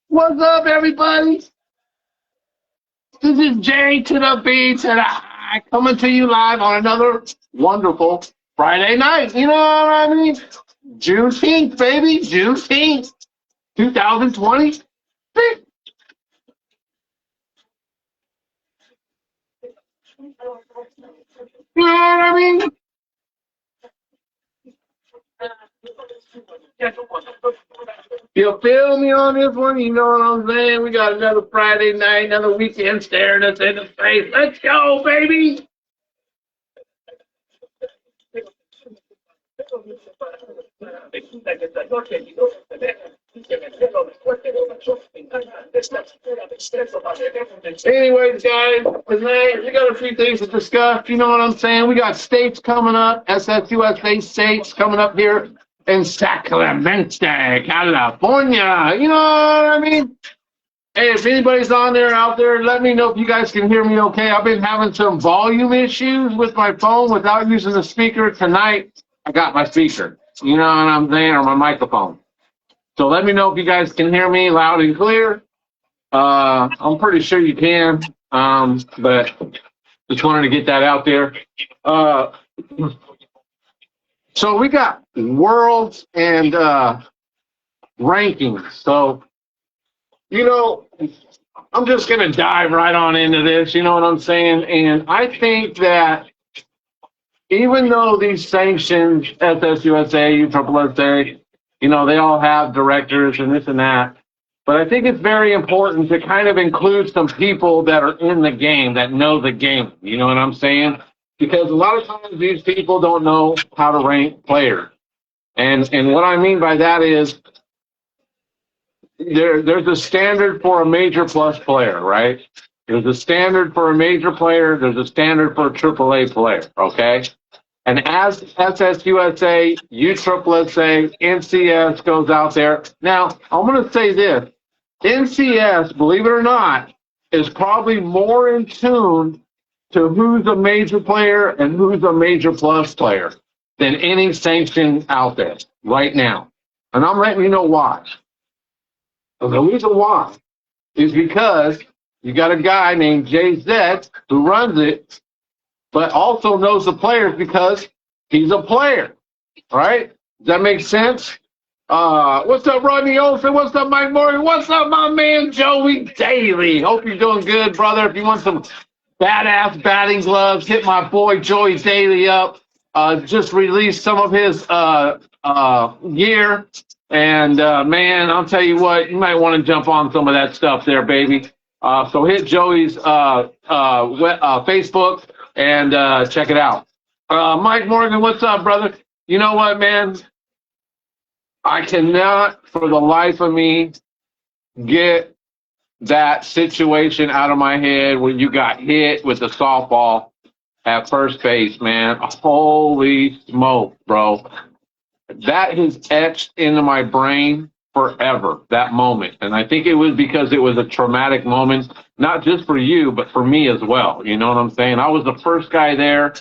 What's up, everybody? This is J to the B to the I coming to you live on another wonderful Friday night. You know what I mean? Juneteenth, baby. Juneteenth, 2020. You know what I mean? You feel me on this one? You know what I'm saying? We got another Friday night, another weekend staring us in the face. Let's go, baby. Anyways, guys, tonight we got a few things to discuss. You know what I'm saying? We got states coming up, SSUSA states coming up here in Sacramento, California. You know what I mean? Hey, if anybody's on there out there, let me know if you guys can hear me okay. I've been having some volume issues with my phone without using the speaker. Tonight, I got my speaker. You know what I'm saying? Or my microphone. So let me know if you guys can hear me loud and clear. I'm pretty sure you can, but just wanted to get that out there. So we got worlds and rankings. So, you know, I'm just going to dive right on into this, you know what I'm saying? And I think that even though these sanctions, SSUSA, USSSA, you know, they all have directors and this and that, but I think it's very important to kind of include some people that are in the game, that know the game, you know what I'm saying? Because a lot of times these people don't know how to rank players. And what I mean by that is there's a standard for a major plus player, right? There's a standard for a major player. There's a standard for a AAA player, okay? And as SSUSA, USSSA, NCS goes out there. Now, I'm going to say this. NCS, believe it or not, is probably more in tune to who's a major player and who's a major plus player than any sanction out there right now. And I'm letting you know why. And the reason why is because you got a guy named JZ who runs it, but also knows the players because he's a player, right? Does that make sense? What's up, Rodney Olson? What's up, Mike Morgan? What's up, my man, Joey Daly? Hope you're doing good, brother. If you want some badass batting gloves, hit my boy Joey Daly up. Just released some of his gear. And, man, I'll tell you what, you might want to jump on some of that stuff there, baby. So hit Joey's Facebook and check it out. Mike Morgan, what's up, brother? You know what, man? I cannot, for the life of me, get that situation out of my head when you got hit with the softball at first base, man. Holy smoke, bro. That has etched into my brain forever, that moment. And I think it was because it was a traumatic moment, not just for you, but for me as well. You know what I'm saying? I was the first guy there.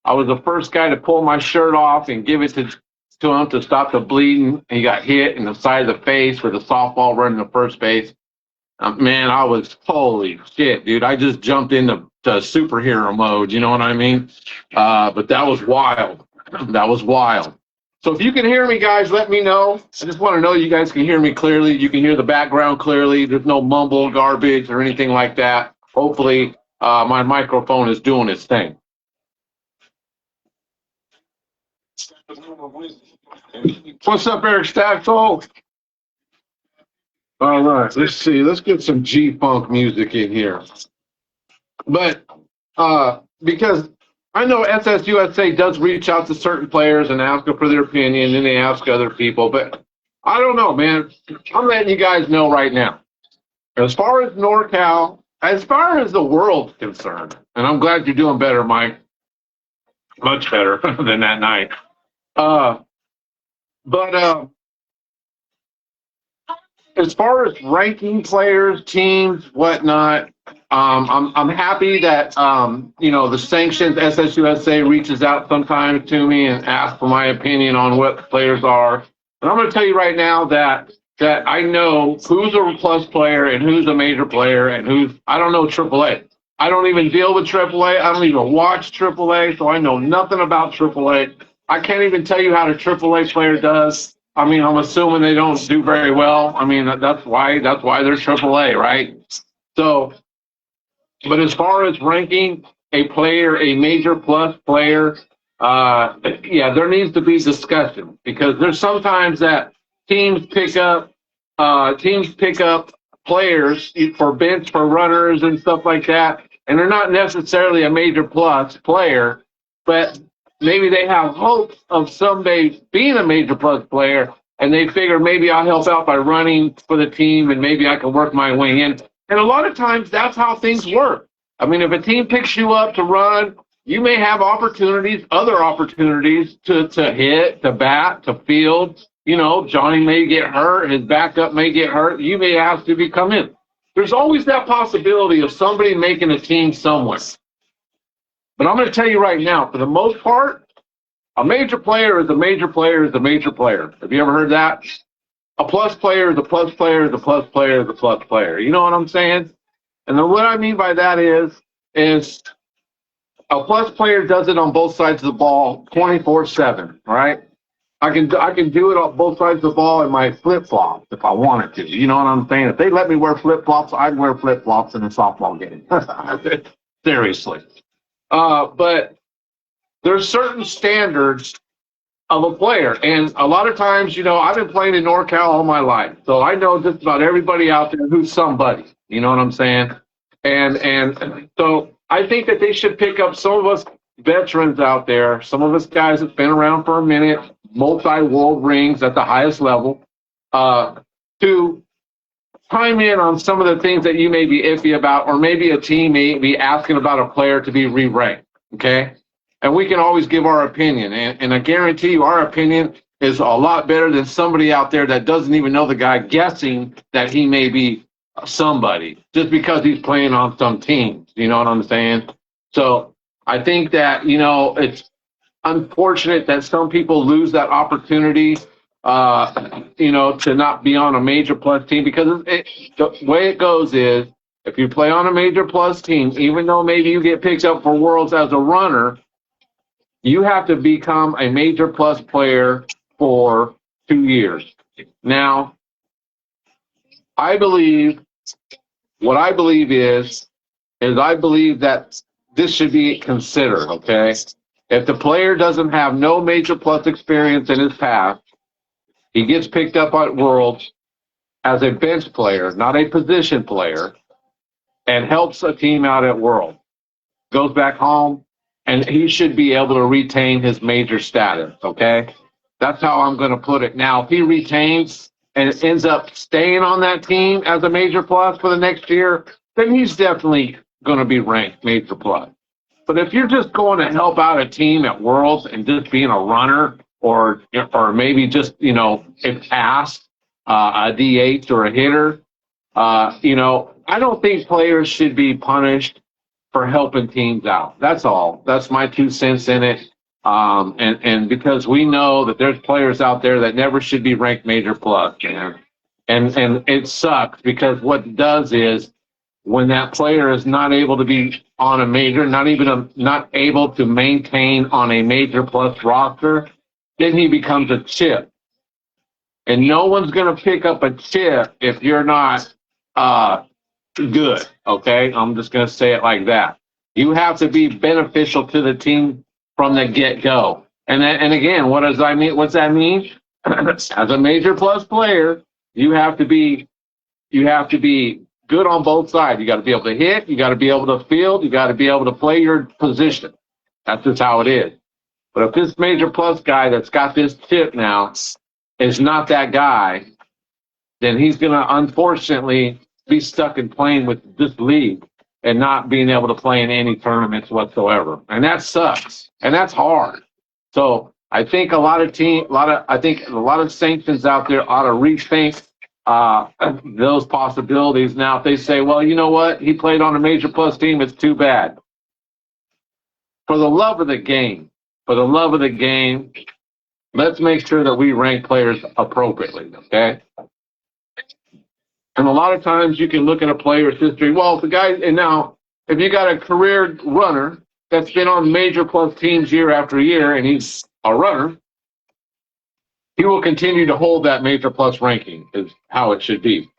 I was the first guy to pull my shirt off and give it to him to stop the bleeding. He got hit in the side of the face with a softball running to first base. Man, I was, holy shit, dude. I just jumped into superhero mode, you know what I mean? But that was wild. That was wild. So if you can hear me, guys, let me know. I just want to know you guys can hear me clearly. You can hear the background clearly. There's no mumble, garbage, or anything like that. Hopefully, my microphone is doing its thing. What's up, Eric Stackpole? All right, let's see. Let's get some G-Funk music in here. But because I know SSUSA does reach out to certain players and ask them for their opinion, and they ask other people. But I don't know, man. I'm letting you guys know right now. As far as NorCal, as far as the world's concerned, and I'm glad you're doing better, Mike. Much better than that night. But as far as ranking players, teams, whatnot, I'm happy that you know, the sanctions SSUSA reaches out sometimes to me and asks for my opinion on what players are. And I'm going to tell you right now that that I know who's a plus player and who's a major player and who's, I don't know AAA. I don't even deal with AAA. I don't even watch AAA, so I know nothing about AAA. I can't even tell you how the AAA player does. I mean, I'm assuming they don't do very well. I mean, that's why they're AAA, right? So, but as far as ranking a player, a major plus player, yeah, there needs to be discussion because there's sometimes that teams pick up players for bench for runners and stuff like that, and they're not necessarily a major plus player, but maybe they have hopes of someday being a major plus player, and they figure maybe I'll help out by running for the team, and maybe I can work my way in. And a lot of times that's how things work. I mean, if a team picks you up to run, you may have opportunities, other opportunities to hit, to bat, to field. You know, Johnny may get hurt, his backup may get hurt. You may ask to come in. There's always that possibility of somebody making a team somewhere. But I'm going to tell you right now, for the most part, a major player is a major player is a major player. Have you ever heard that? A plus player is a plus player is a plus player is a plus player. You know what I'm saying? And then what I mean by that is a plus player does it on both sides of the ball 24/7, right? I can do it on both sides of the ball in my flip-flops if I wanted to. You know what I'm saying? If they let me wear flip-flops, I'd wear flip-flops in a softball game. Seriously. But there's certain standards of a player. And a lot of times, you know, I've been playing in NorCal all my life. So I know just about everybody out there who's somebody. You know what I'm saying? And so I think that they should pick up some of us veterans out there, some of us guys that's been around for a minute, multi-world rings at the highest level, to chime in on some of the things that you may be iffy about, or maybe a team may be asking about a player to be re-ranked, okay? And we can always give our opinion, and I guarantee you our opinion is a lot better than somebody out there that doesn't even know the guy guessing that he may be somebody just because he's playing on some teams. You know what I'm saying? So I think that, you know, it's unfortunate that some people lose that opportunity, you know, to not be on a major plus team, because the way it goes is if you play on a major plus team, even though maybe you get picked up for Worlds as a runner, you have to become a major plus player for 2 years. Now, what I believe is I believe that this should be considered, okay? If the player doesn't have no major plus experience in his past, he gets picked up at Worlds as a bench player, not a position player, and helps a team out at Worlds, goes back home, and he should be able to retain his major status, okay? That's how I'm going to put it. Now, if he retains and ends up staying on that team as a major plus for the next year, then he's definitely going to be ranked major plus. But if you're just going to help out a team at Worlds and just being a runner, or maybe just, you know, if asked, a DH or a hitter, you know, I don't think players should be punished for helping teams out. That's all. That's my 2 cents in it. And because we know that there's players out there that never should be ranked major plus, man. And it sucks because what it does is when that player is not able to be on a major, not able to maintain on a major plus roster, then he becomes a chip. And no one's going to pick up a chip if you're not good, okay? I'm just going to say it like that. You have to be beneficial to the team from the get-go. And again, what does that mean? What's that mean? As a major plus player, you have to be good on both sides. You got to be able to hit, you got to be able to field, you got to be able to play your position. That's just how it is. But if this major plus guy that's got this chip now is not that guy, then he's going to unfortunately be stuck in playing with this league and not being able to play in any tournaments whatsoever. And that sucks. And that's hard. So I think a lot of sanctions out there ought to rethink those possibilities. Now, if they say, well, you know what, he played on a major plus team, it's too bad. For the love of the game, let's make sure that we rank players appropriately, okay? And a lot of times you can look at a player's history. Well, the guy, and now if you got a career runner that's been on major plus teams year after year, and he's a runner, he will continue to hold that major plus ranking, is how it should be.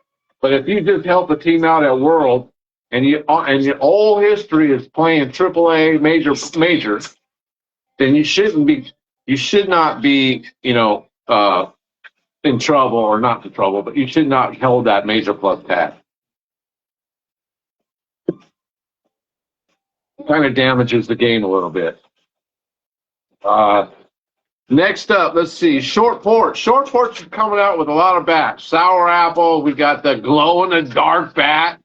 But if you just help a team out at World, and your whole history is playing AAA major, then you should not be, in trouble, or not in trouble, but you should not hold that major plus tag. Kind of damages the game a little bit. Next up, let's see, short porch. Short porch is coming out with a lot of bats. Sour apple. We've got the glow in the dark bat.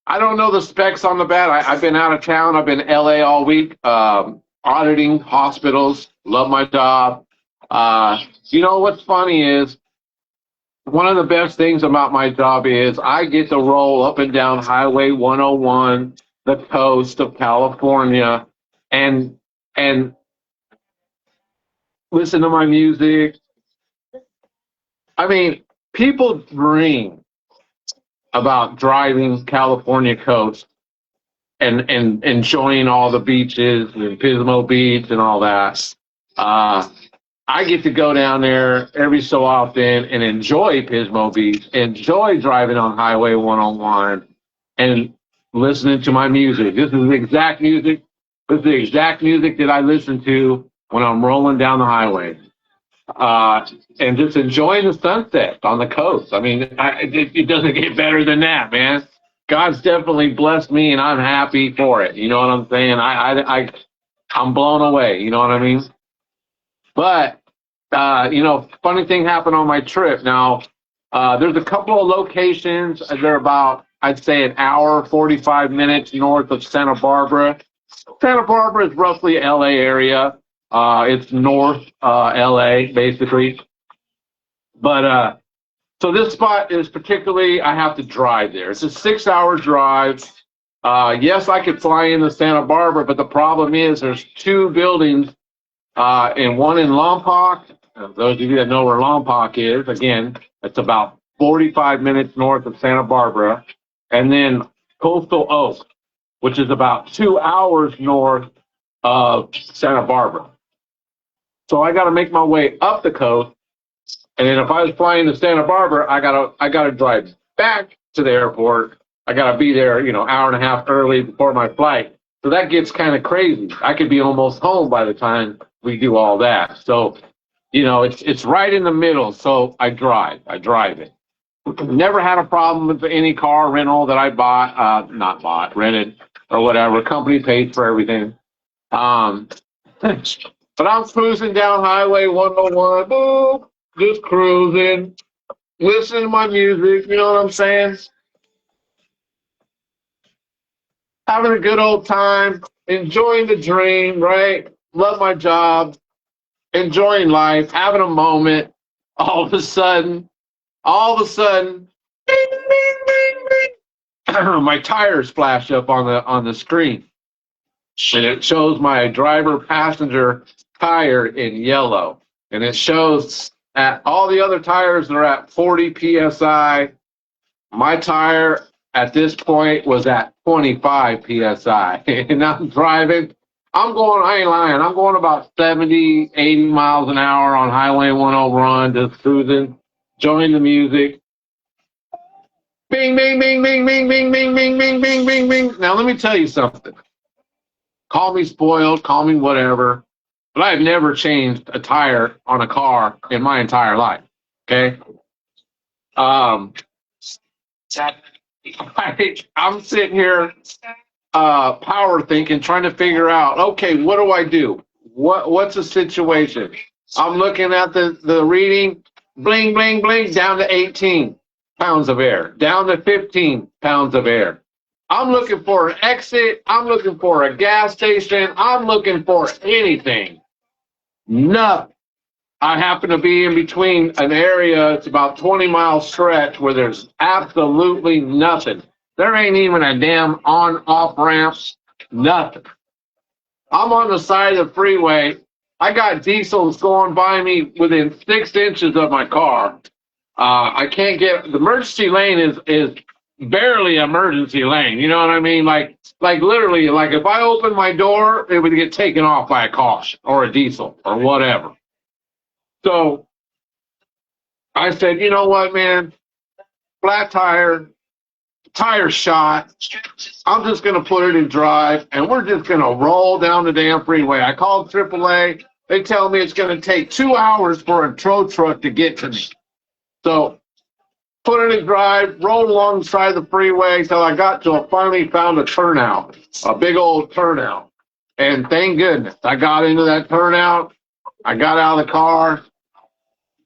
I don't know the specs on the bat. I've been out of town. I've been in LA all week, auditing hospitals. Love my job. What's funny is, one of the best things about my job is I get to roll up and down Highway 101, the coast of California, and listen to my music. I mean, people dream about driving California coast and enjoying all the beaches and Pismo Beach and all that. I get to go down there every so often and enjoy Pismo Beach, enjoy driving on Highway 101 and listening to my music. This is the exact music. This is the exact music that I listen to when I'm rolling down the highway. And just enjoying the sunset on the coast. I mean, it doesn't get better than that, man. God's definitely blessed me, and I'm happy for it. You know what I'm saying? I'm blown away. You know what I mean? But, funny thing happened on my trip. Now, there's a couple of locations. They're about, I'd say, an hour, 45 minutes north of Santa Barbara. Santa Barbara is roughly LA area. It's north LA, basically. But so this spot is particularly, I have to drive there. It's a 6-hour drive. Yes, I could fly into Santa Barbara, but the problem is there's two buildings, and one in Lompoc. Those of you that know where Lompoc is, again, it's about 45 minutes north of Santa Barbara. And then Coastal Oak, which is about 2 hours north of Santa Barbara. So I got to make my way up the coast, and then if I was flying to Santa Barbara, I gotta drive back to the airport. I gotta be there, hour and a half early before my flight. So that gets kind of crazy. I could be almost home by the time we do all that. So, it's right in the middle. So I drive it. Never had a problem with any car rental that I rented or whatever. Company pays for everything. But I'm cruising down Highway 101, boom, just cruising, listening to my music, you know what I'm saying? Having a good old time, enjoying the dream, right? Love my job, enjoying life, having a moment. All of a sudden, bing, bing, bing, bing. My tires flash up on the screen. And it shows my driver passenger tire in yellow, and it shows at all the other tires are at 40 psi. My tire at this point was at 25 psi, and I'm driving. I ain't lying, I'm going about 70, 80 miles an hour on Highway 101, just cruising, enjoying the music. Bing, bing, bing, bing, bing, bing, bing, bing, bing, bing, bing, bing. Now let me tell you something. Call me spoiled, call me whatever, but I've never changed a tire on a car in my entire life, okay? I'm sitting here power thinking, trying to figure out, okay, what do I do? What's the situation? I'm looking at the reading, bling, bling, bling, down to 18 pounds of air, down to 15 pounds of air. I'm looking for an exit. I'm looking for a gas station. I'm looking for anything. Nothing. I happen to be in between an area, it's about 20-mile stretch where there's absolutely nothing. There ain't even a damn on-off ramp, nothing. I'm on the side of the freeway. I got diesels going by me within 6 inches of my car. I can't get the emergency lane is barely emergency lane. You know what I mean? Like literally, like if I open my door, it would get taken off by a car or a diesel or whatever. So I said, you know what, man? Flat tire shot. I'm just going to put it in drive, and we're just going to roll down the damn freeway. I called AAA. They tell me it's going to take 2 hours for a tow truck to get to me. So put it in drive, rolled alongside the freeway till I got to finally found a turnout, a big old turnout. And thank goodness I got into that turnout. I got out of the car,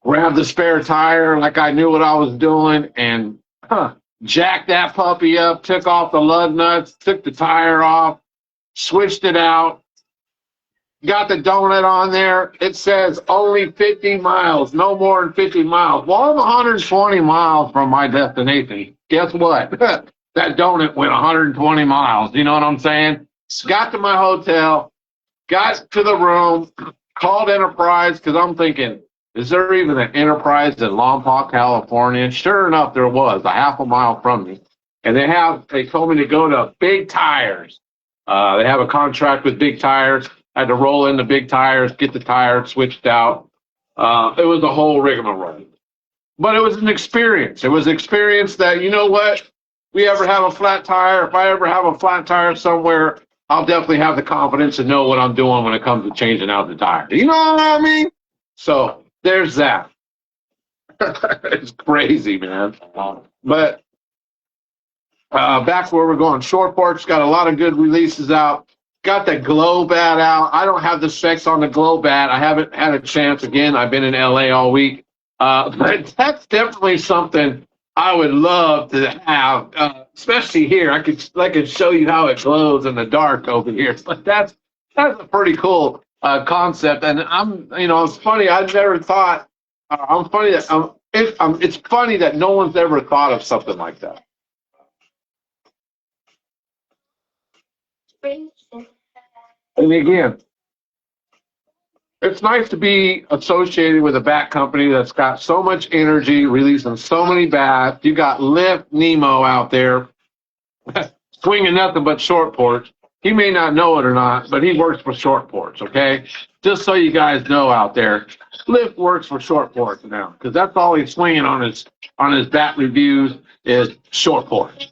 grabbed the spare tire like I knew what I was doing, and jacked that puppy up, took off the lug nuts, took the tire off, switched it out, got the donut on there. It says only 50 miles, no more than 50 miles. Well, I'm 120 miles from my destination. Guess what? That donut went 120 miles. You know what I'm saying? Got to my hotel, got to the room, called Enterprise because I'm thinking, is there even an Enterprise in Lompoc, California? Sure enough, there was, a half a mile from me. And they told me to go to Big Tires. They have a contract with Big Tires. I had to roll in the Big Tires, get the tires switched out. It was a whole rigmarole. But it was an experience. It was an experience that, you know what? We ever have a flat tire, if I ever have a flat tire somewhere, I'll definitely have the confidence to know what I'm doing when it comes to changing out the tire. You know what I mean? So there's that. It's crazy, man. But back where we're going, Short Porch got a lot of good releases out. Got the Glow Bat out. I don't have the specs on the Glow Bat. I haven't had a chance. Again, I've been in LA all week. But that's definitely something I would love to have, especially here. I could show you how it glows in the dark over here. But that's a pretty cool concept. And it's funny. I never thought. It's funny that no one's ever thought of something like that. And again, it's nice to be associated with a bat company that's got so much energy, releasing so many bats. You got Lift Nemo out there swinging nothing but Short Porch. He may not know it or not, but he works for Short Porch, okay? Just so you guys know out there, Lift works for Short Porch now, because that's all he's swinging on his bat reviews is Short Porch.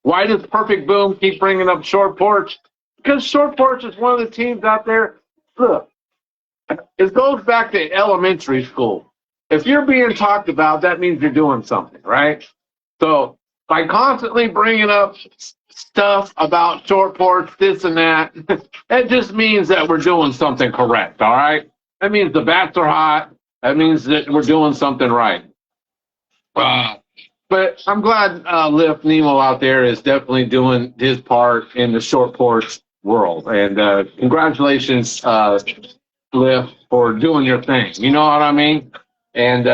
Why does Perfect Boom keep bringing up Short Porch? Because Short Porch is one of the teams out there. Look, it goes back to elementary school. If you're being talked about, that means you're doing something, right? So by constantly bringing up stuff about Short Porch, this and that, that just means that we're doing something correct, all right? That means the bats are hot. That means that we're doing something right. But I'm glad Lift Nemo out there is definitely doing his part in the Short Porch world. And congratulations, Lift, for doing your thing. You know what I mean? And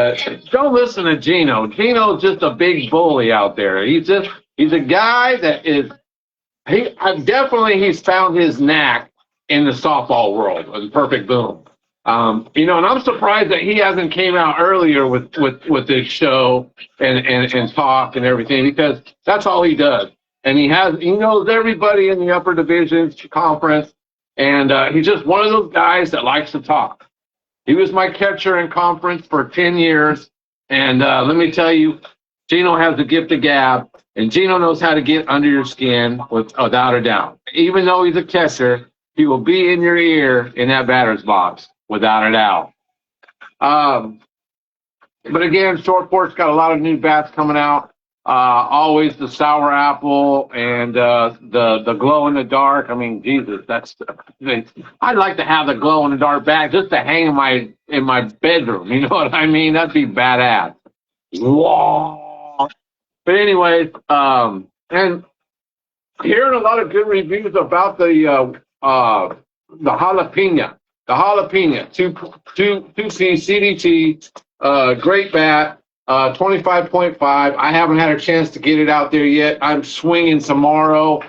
don't listen to Gino. Gino's just a big bully out there. He's a guy that he's found his knack in the softball world, in Perfect Boom. And I'm surprised that he hasn't came out earlier with this show and talk and everything, because that's all he does. And he knows everybody in the upper divisions conference, and he's just one of those guys that likes to talk. He was my catcher in conference for 10 years, and let me tell you, Gino has the gift of gab, and Gino knows how to get under your skin without a doubt. Even though he's a catcher, he will be in your ear in that batter's box. Without a doubt. But again, Short Porch got a lot of new bats coming out. Always the Sour Apple and the Glow in the Dark. I mean, Jesus, I'd like to have the Glow in the Dark bat just to hang in my bedroom. You know what I mean? That'd be badass. Whoa. But anyways, and hearing a lot of good reviews about the jalapeno. The jalapeno, 2-piece CDT, great bat, 25.5. I haven't had a chance to get it out there yet. I'm swinging tomorrow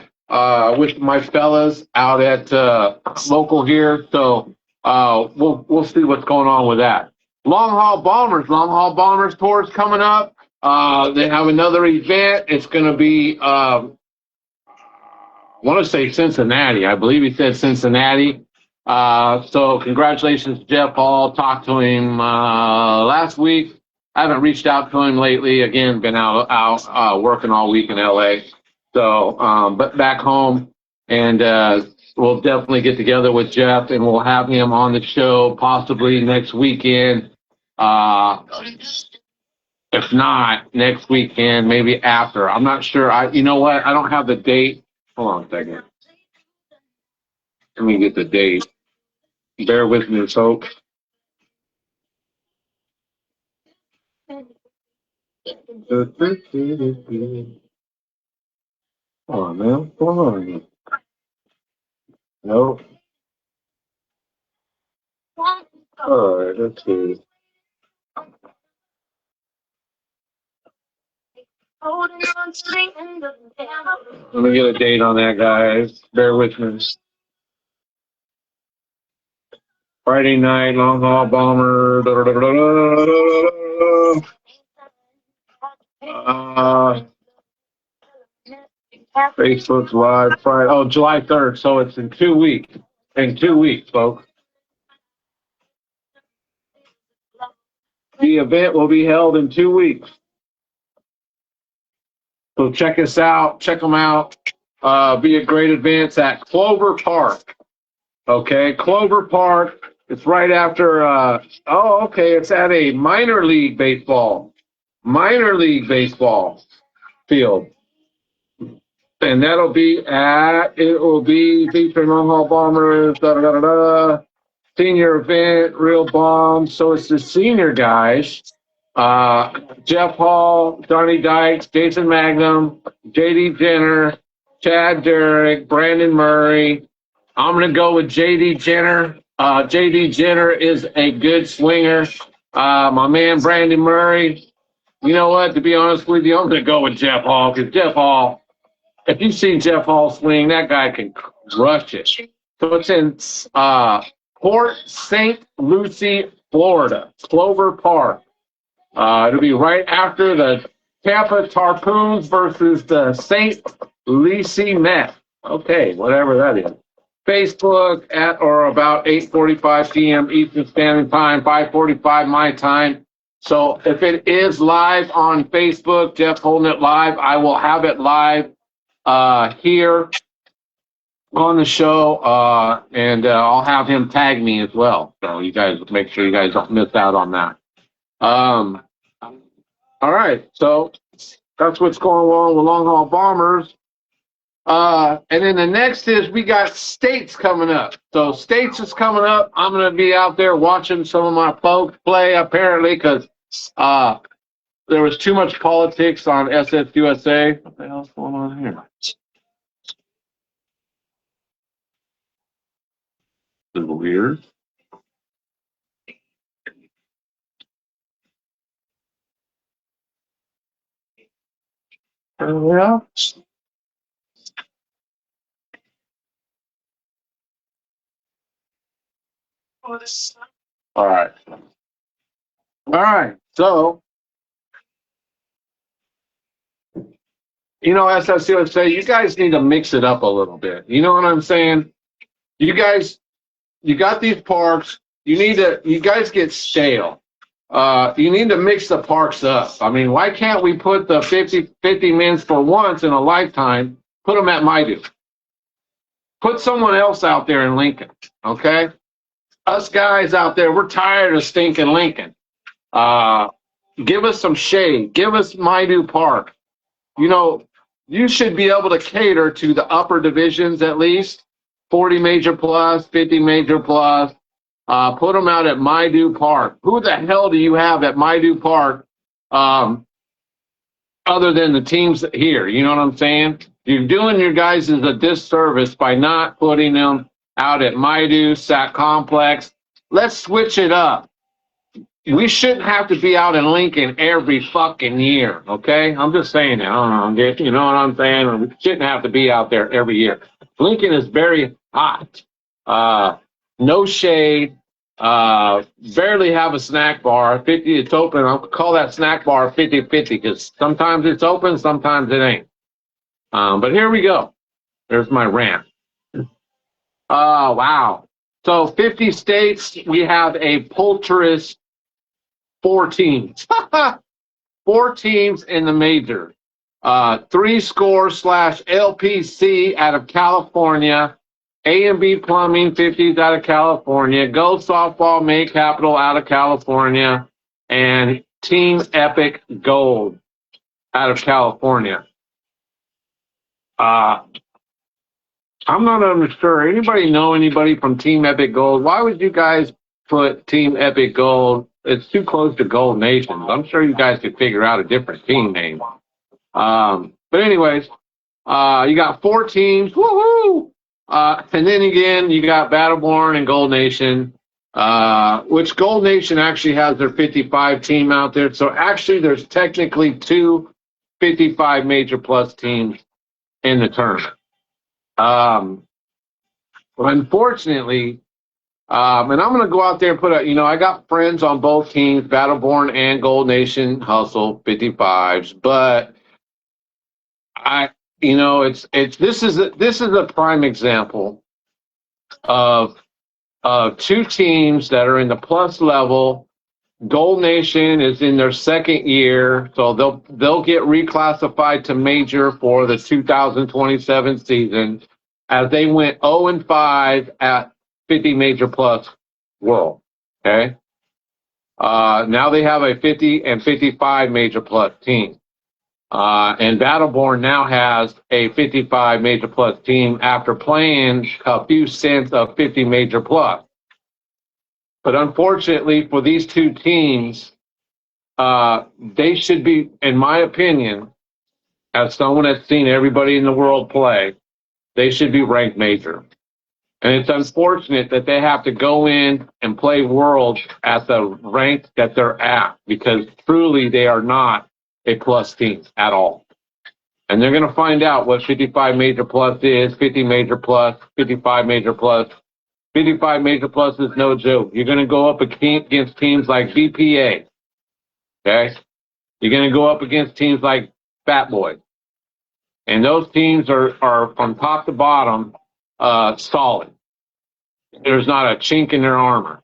with my fellas out at local here. So we'll see what's going on with that. Long Haul Bombers tour is coming up. They have another event. It's going to be, I want to say Cincinnati. I believe he said Cincinnati. So congratulations to Jeff Hall. Talked to him last week. I haven't reached out to him lately. Again, been out working all week in LA. So, but back home, and we'll definitely get together with Jeff, and we'll have him on the show possibly next weekend. If not next weekend, maybe after. I'm not sure. You know what? I don't have the date. Hold on a second. Let me get the date. Bear with me, folks. Hold on, man. Hold on. No. All right, let's see. Let me get a date on that, guys. Bear with me. Friday night, Long Haul Bomber. Facebook's live Friday. Oh, July 3rd. So it's in 2 weeks. In 2 weeks, folks. The event will be held in 2 weeks. So check us out. Check them out. Be a great event at Clover Park. Okay, Clover Park. It's right after. It's at a minor league baseball field, and that'll be it will be featuring Long Haul Bombers. Senior event, real bomb. So it's the senior guys. Jeff Hall, Donnie Dykes, Jason Magnum, JD Jenner, Chad Derrick, Brandon Murray. I'm going to go with JD Jenner. JD Jenner is a good swinger. My man, Brandon Murray. You know what? To be honest with you, I'm going to go with Jeff Hall because Jeff Hall, if you've seen Jeff Hall swing, that guy can crush it. So it's in Port St. Lucie, Florida, Clover Park. It'll be right after the Tampa Tarpoons versus the St. Lucie Mets. Okay, whatever that is. Facebook at or about 8:45 p.m. Eastern Standard Time, 5:45 my time. So if it is live on Facebook, Jeff holding it live, I will have it live here on the show, and I'll have him tag me as well. So you guys make sure you guys don't miss out on that. All right, so that's what's going on with Long Haul Bombers. And then the next is we got States coming up. So States is coming up. I'm going to be out there watching some of my folks play, apparently, because there was too much politics on SSUSA. What the hell's going on here? This is weird. Yeah. All right. So, SSUSA, you guys need to mix it up a little bit. You know what I'm saying? You guys, you got these parks. You guys get stale. You need to mix the parks up. I mean, why can't we put the 50 men's for once in a lifetime, put them at Maidu? Put someone else out there in Lincoln, okay? Us guys out there, we're tired of stinking Lincoln. Give us some shade. Give us Maidu Park. You should be able to cater to the upper divisions at least, 40 major plus, 50 major plus. Put them out at Maidu Park. Who the hell do you have at Maidu Park other than the teams here? You know what I'm saying? You're doing your guys a disservice by not putting them out at Maidu, Sac Complex. Let's switch it up. We shouldn't have to be out in Lincoln every fucking year, okay? I'm just saying that. I don't know. You know what I'm saying? We shouldn't have to be out there every year. Lincoln is very hot. no shade, barely have a snack bar. 50, it's open. I'll call that snack bar 50-50 because sometimes it's open, sometimes it ain't. But here we go. There's my rant. Oh, wow. So 50 states, we have a poulterous 4 teams. 4 teams in the major. 3 score / LPC out of California. A&B Plumbing 50s out of California. Go Softball May Capital out of California. And Team Epic Gold out of California. I'm not sure. Anybody know anybody from Team Epic Gold? Why would you guys put Team Epic Gold? It's too close to Gold Nations. I'm sure you guys could figure out a different team name. But anyways, you got 4 teams. Woohoo! And then again, you got Battleborn and Gold Nation, which Gold Nation actually has their 55 team out there. So actually, there's technically 2 55 major plus teams in the tournament. Unfortunately, and I'm going to go out there and put I got friends on both teams, Battleborn and Gold Nation Hustle 55s, but this is a prime example of 2 teams that are in the plus level. Gold Nation is in their 2nd year, so they'll get reclassified to major for the 2027 season, as they went 0-5 at 50 major plus world. Okay, now they have a 50 and 55 major plus team, and Battleborn now has a 55 major plus team after playing a few stints of 50 major plus. But unfortunately for these 2 teams, they should be, in my opinion, as someone that's seen everybody in the world play, they should be ranked major. And it's unfortunate that they have to go in and play Worlds at the rank that they're at, because truly they are not a plus team at all. And they're going to find out what 55 major plus is, 50 major plus, 55 major plus. 55 major plus is no joke. You're going to go up against teams like BPA. Okay? You're going to go up against teams like Fat Boy. And those teams are from top to bottom solid. There's not a chink in their armor.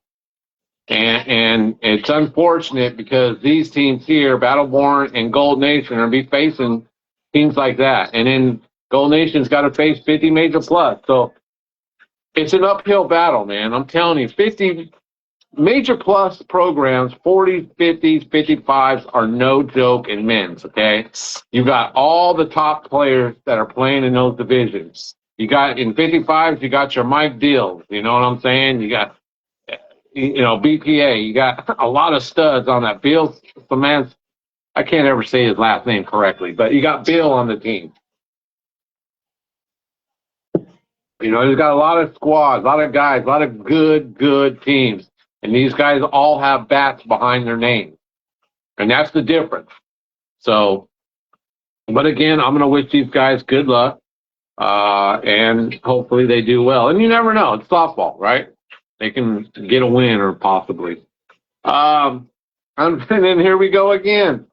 And it's unfortunate because these teams here, Battleborn and Gold Nation, are going to be facing teams like that. And then Gold Nation's got to face 50 major plus. So it's an uphill battle, man. I'm telling you, 50 major plus programs, 40s, 50s, 55s are no joke in men's, okay? You got all the top players that are playing in those divisions. You got, in 55s, you got your Mike Deals, you know what I'm saying? You got, BPA. You got a lot of studs on that. Bill, the man, I can't ever say his last name correctly, but you got Bill on the team. He's got a lot of squads, a lot of guys, a lot of good teams. And these guys all have bats behind their name. And that's the difference. So, but again, I'm going to wish these guys good luck. And hopefully they do well. And you never know. It's softball, right? They can get a win or possibly. And then here we go again.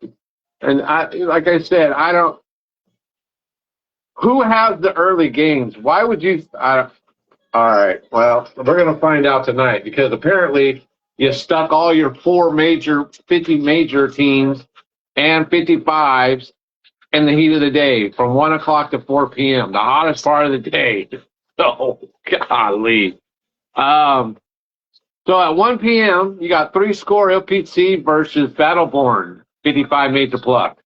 And like I said, who has the early games? Why would you? All right. Well, we're going to find out tonight, because apparently you stuck all your 50 major teams and 55s in the heat of the day from 1 o'clock to 4 p.m., the hottest part of the day. Oh, golly. So at 1 p.m., you got 3 score LPC versus Battleborn, 55 major plus.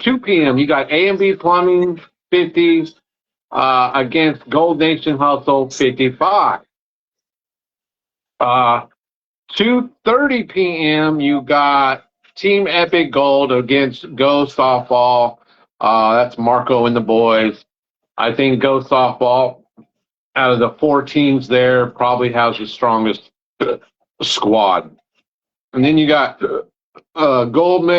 2 p.m., you got A&B Plumbing 50s against Gold Nation Hustle 55. 2:30 p.m., you got Team Epic Gold against Go Softball. That's Marco and the boys. I think Go Softball, out of the 4 teams there, probably has the strongest squad. And then you got Gold.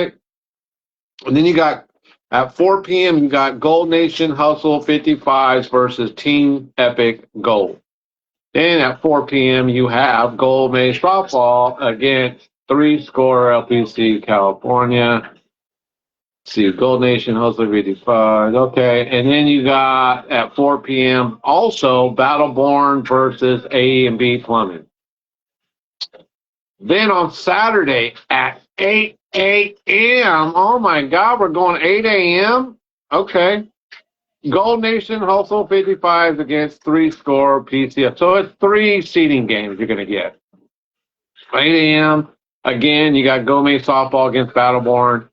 And then you got, at 4 p.m., you got Gold Nation Hustle 55s versus Team Epic Gold. Then at 4 p.m., you have Gold May softball against three-score LPC California. See, Gold Nation, Hustler 55. Okay. And then you got at 4 p.m. also Battleborn versus A and B Plumbing. Then on Saturday at 8 a.m., oh my God, we're going 8 a.m.? Okay. Gold Nation Hustle 55s against three-score PCF. So it's 3 seeding games you're going to get. 8 a.m. Again, you got Gomez softball against Battleborn,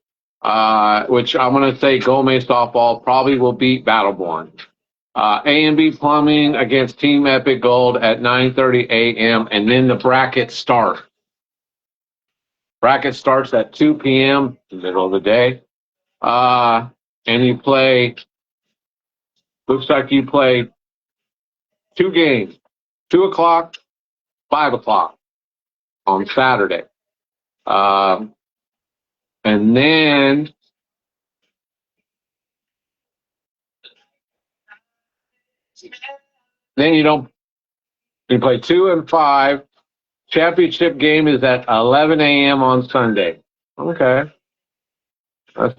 which I'm going to say Gomez softball probably will beat Battleborn. A&B Plumbing against Team Epic Gold at 9:30 a.m. And then the brackets start. Bracket starts at 2 p.m., middle of the day. And you play, looks like you play 2 games, 2 o'clock, 5 o'clock on Saturday. And then you play 2 and 5. Championship game is at 11 a.m. on Sunday. Okay. That's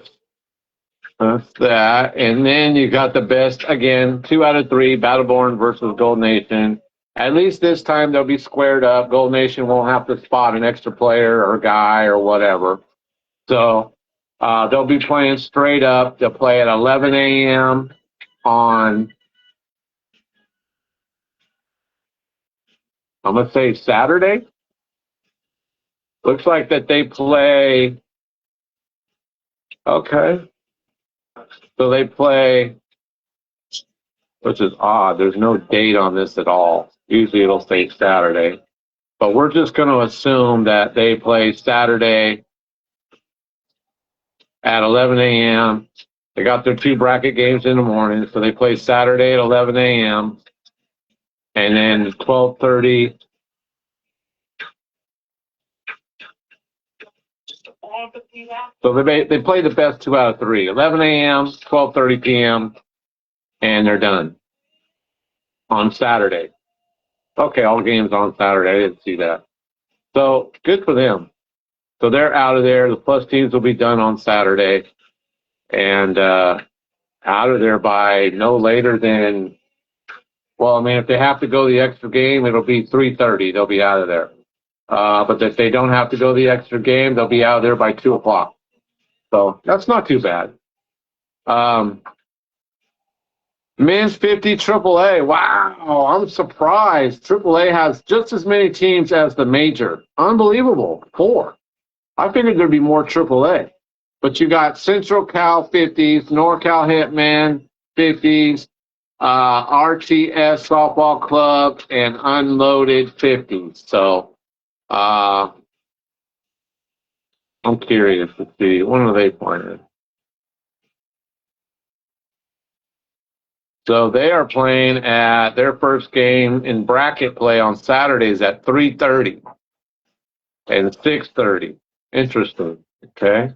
that. And then you got the best, again, 2 out of 3, Battleborn versus Gold Nation. At least this time they'll be squared up. Gold Nation won't have to spot an extra player or guy or whatever. So they'll be playing straight up. They'll play at 11 a.m. on, I'm going to say Saturday. Looks like that they play, okay. So they play, which is odd. There's no date on this at all. Usually it'll say Saturday. But we're just going to assume that they play Saturday at 11 a.m. They got their 2 bracket games in the morning, so they play Saturday at 11 a.m. and then 12:30. So they play the best 2 out of 3, 11 a.m., 12:30 p.m., and they're done on Saturday. Okay, all games on Saturday. I didn't see that. So good for them. So they're out of there. The plus teams will be done on Saturday, and out of there by no later than, well, I mean, if they have to go the extra game, it'll be 3:30. They'll be out of there. But if they don't have to go the extra game, they'll be out of there by 2 o'clock. So that's not too bad. Men's 50 AAA. Wow, I'm surprised. AAA has just as many teams as the major. Unbelievable. 4. I figured there'd be more AAA. But you got Central Cal 50s, NorCal Hitman 50s, RTS Softball Club, and Unloaded 50s. So I'm curious to see. When are they playing? So they are playing at their first game in bracket play on Saturdays at 3:30 and 6:30. Interesting. Okay.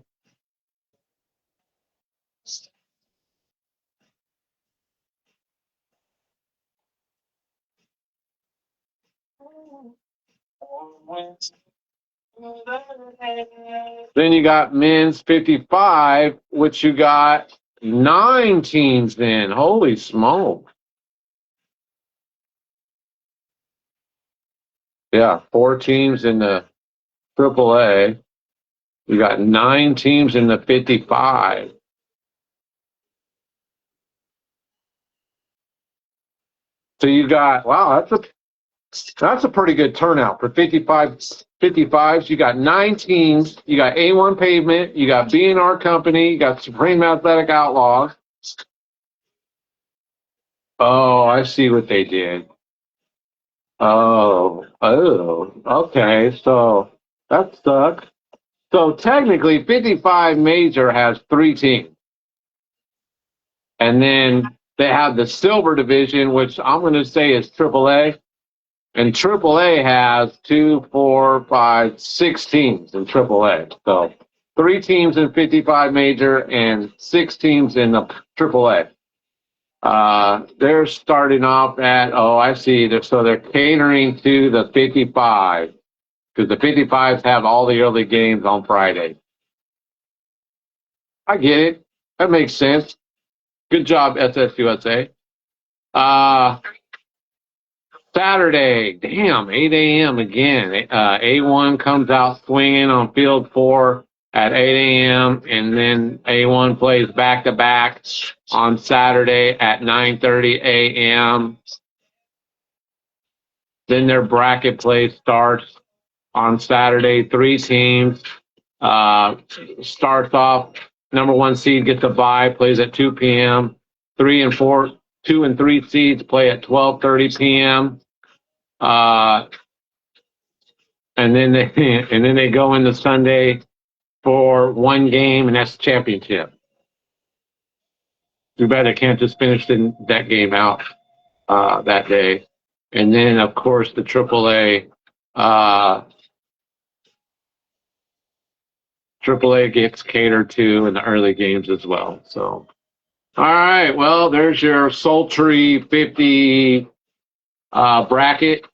Then you got men's 55, which you got 9 teams in. Holy smoke. Yeah, 4 teams in the AAA. You got 9 teams in the 55. So you got, wow, that's a pretty good turnout for 55s. You got 9 teams. You got A1 Pavement. You got B&R Company. You got Supreme Athletic Outlaws. Oh, I see what they did. Oh, okay. So that sucks. So technically, 55 major has 3 teams. And then they have the silver division, which I'm going to say is AAA. And AAA has 2, 4, 5, 6 teams in AAA. So 3 teams in 55 major and 6 teams in the AAA. They're starting off at, oh, I see. So they're catering to the 55 because the 55s have all the early games on Friday. I get it. That makes sense. Good job, SSUSA. Saturday, damn, 8 a.m. again. A1 comes out swinging on field 4 at 8 a.m. and then A1 plays back-to-back on Saturday at 9:30 a.m. Then their bracket play starts on Saturday. 3 teams starts off. Number 1 seed gets a bye, plays at 2 p.m. 3 and 4, 2 and 3 seeds play at 12:30 p.m. And then they go into Sunday for 1 game, and that's the championship. Too bad they can't just finish that game out that day. And then, of course, the AAA. AAA gets catered to in the early games as well. So, all right. Well, there's your sultry 50 bracket.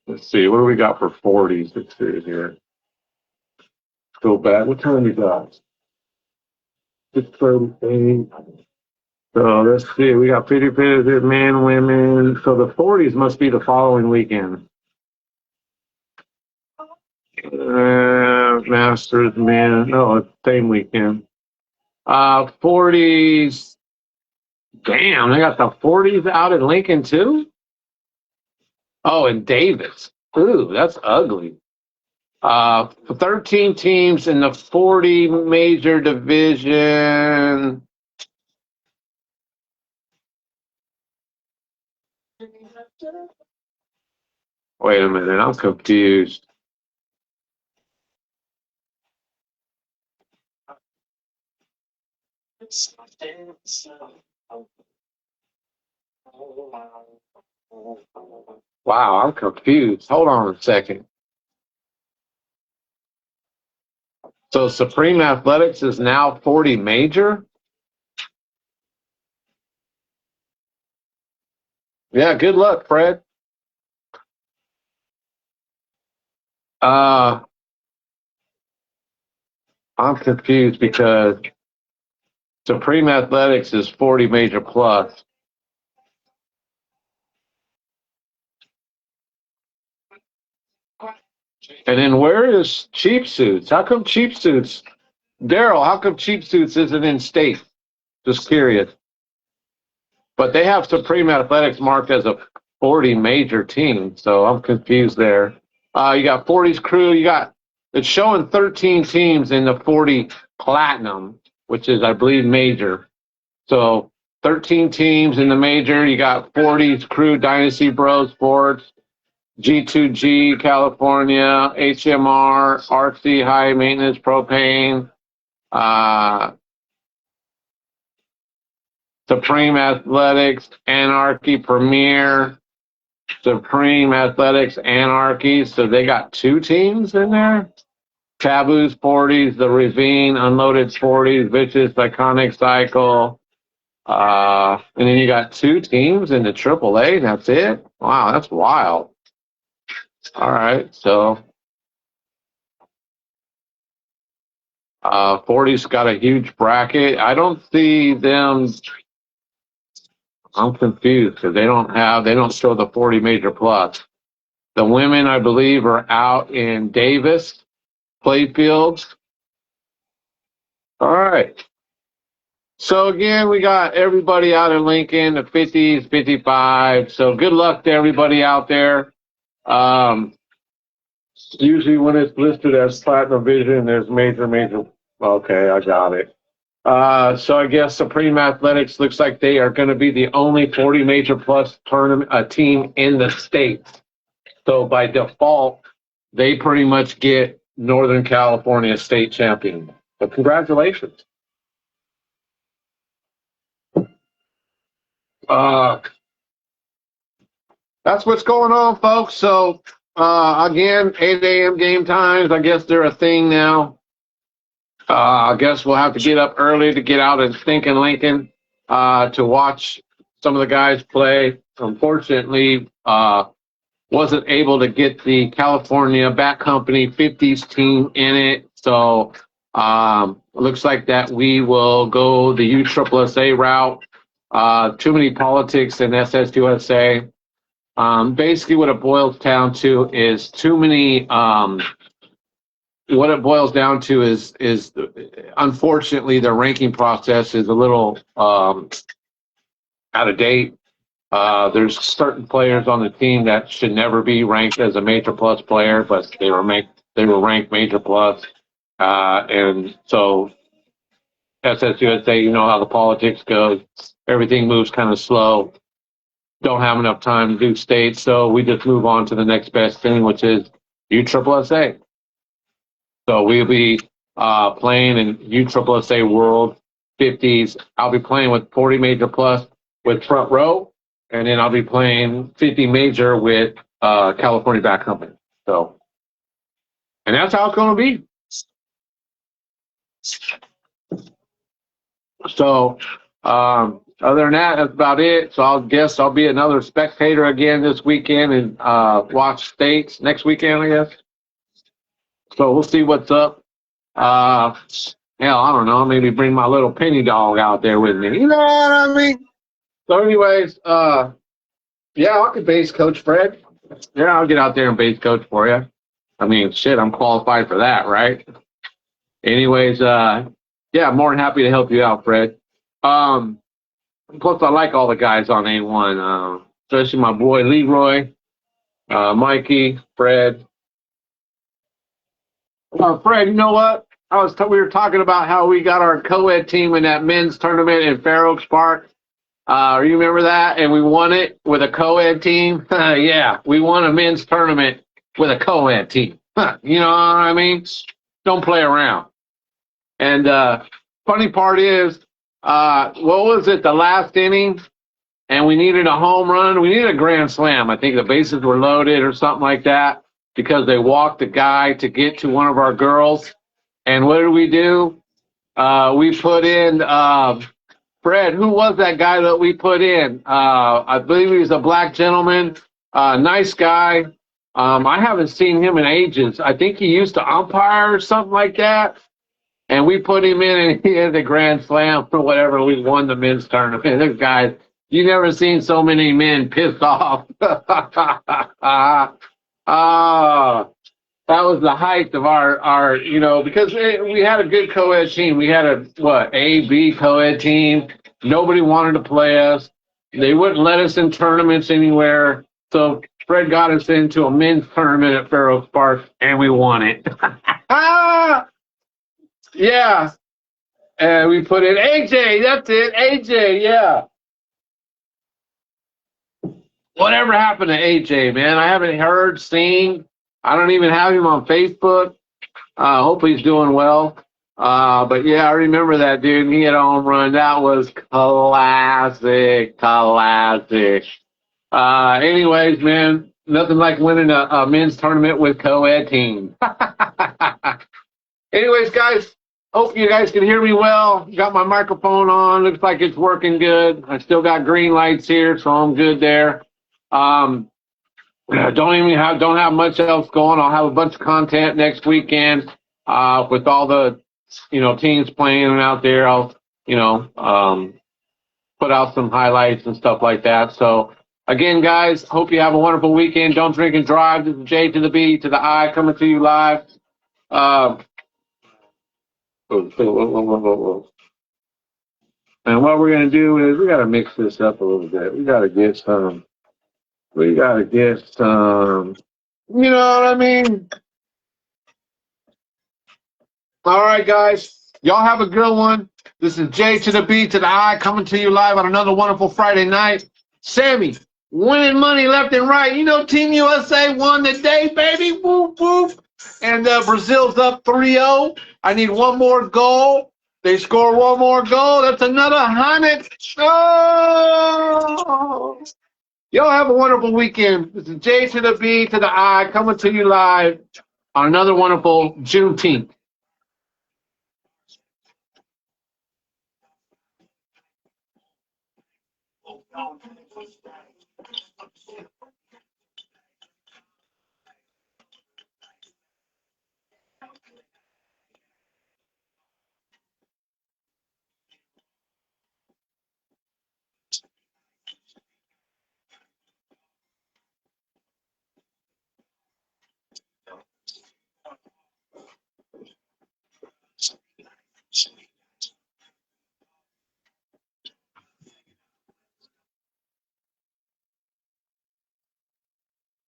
Let's see. What do we got for 40s? Let's see here. Go back. What time we got? 6:38. So let's see. We got 50 men, women. So the 40s must be the following weekend. Masters, men. No, it's the same weekend. 40s. Damn, they got the 40s out in Lincoln too? Oh, in Davis. Ooh, that's ugly. 13 teams in the 40 major division. Wait a minute, I'm confused. Wow, I'm confused. Hold on a second. So Supreme Athletics is now 40 major? Yeah, good luck, Fred. I'm confused because Supreme Athletics is 40 major plus. And then where is Cheap Suits? How come Cheap Suits? Daryl, how come Cheap Suits isn't in state? Just curious. But they have Supreme Athletics marked as a 40 major team, so I'm confused there. You got 40s crew. It's showing 13 teams in the 40 platinum, which is, I believe, major. So 13 teams in the major. You got 40s crew, Dynasty Bros Sports, G2G, California, HMR, RC High Maintenance Propane, Supreme Athletics, Anarchy Premier, Supreme Athletics, Anarchy. So they got 2 teams in there. Taboo's 40s, the Ravine, Unloaded 40s, Vicious, Iconic Cycle. And then you got 2 teams in the AAA. That's it. Wow, that's wild. All right, so 40's got a huge bracket. I don't see them. I'm confused because they don't show the 40 major plus. The women, I believe, are out in Davis, Playfields. All right. So again, we got everybody out in Lincoln, the 50s, 55. So good luck to everybody out there. Usually when it's listed as Platinum Vision, there's major. Okay, I got it. So I guess Supreme Athletics looks like they are going to be the only 40 major plus tournament team in the States. So by default, they pretty much get Northern California state champion. So congratulations. That's what's going on, folks. So again, 8 a.m. game times. I guess they're a thing now. I guess we'll have to get up early to get out in stinking Lincoln to watch some of the guys play. Unfortunately, wasn't able to get the California Bat Company 50s team in it. So it looks like that we will go the USSSA route. Too many politics in SSUSA. Basically, what it boils down to is too many. What it boils down to is unfortunately the ranking process is a little out of date. There's certain players on the team that should never be ranked as a major plus player, but they were ranked major plus. And so SSUSA, you know how the politics goes. Everything moves kind of slow. Don't have enough time to do states, so we just move on to the next best thing, which is USSSA. So we'll be playing in USSSA World 50s. I'll be playing with 40 major plus with front row, and then I'll be playing 50 major with California Bat Company. So, and that's how it's going to be. So, other than that, that's about it. So I guess I'll be another spectator again this weekend and watch states next weekend, I guess. So we'll see what's up. Hell, I don't know. Maybe bring my little penny dog out there with me. You know what I mean? So anyways, yeah, I could base coach Fred. Yeah, I'll get out there and base coach for you. I mean, shit, I'm qualified for that, right? Anyways, yeah, I'm more than happy to help you out, Fred. Plus, I like all the guys on A1, especially my boy Leroy, Mikey, Fred. Fred, you know what? We were talking about how we got our co-ed team in that men's tournament in Fair Oaks Park. You remember that? And we won it with a co-ed team. Yeah, we won a men's tournament with a co-ed team. You know what I mean? Don't play around. And funny part is, what was it? The last inning, and we needed a home run. We needed a grand slam. I think the bases were loaded or something like that, because they walked the guy to get to one of our girls. And what did we do? We put in Fred. Who was that guy that we put in? I believe he was a black gentleman, nice guy. I haven't seen him in ages. I think he used to umpire or something like that. And we put him in, and he had the grand slam for whatever. We won the men's tournament. This guy, you never seen so many men pissed off. That was the height of our you know, because we had a good co-ed team. We had a, A, B co-ed team. Nobody wanted to play us. They wouldn't let us in tournaments anywhere. So Fred got us into a men's tournament at Fair Oaks Park, and we won it. Yeah. And we put in AJ. That's it. AJ, yeah. Whatever happened to AJ, man? I haven't heard, seen. I don't even have him on Facebook. Hope he's doing well. But yeah, I remember that dude. He had a home run. That was classic. Anyways, man, nothing like winning a men's tournament with co-ed team. Anyways, guys, hope you guys can hear me well. Got my microphone on. Looks like it's working good. I still got green lights here, so I'm good there. Don't have much else going. I'll have a bunch of content next weekend with all the teams playing out there. I'll put out some highlights and stuff like that. So again, guys, hope you have a wonderful weekend. Don't drink and drive. This is J to the B to the I coming to you live. And what we're gonna do is we gotta mix this up a little bit. We gotta get some. You know what I mean? All right, guys. Y'all have a good one. This is J to the B to the I coming to you live on another wonderful Friday night. Sammy, winning money left and right. You know, Team USA won today, baby. Whoop, whoop. And Brazil's up 3-0. I need one more goal. They score one more goal. That's another 100. Oh! Y'all have a wonderful weekend. This is J to the B to the I coming to you live on another wonderful Juneteenth.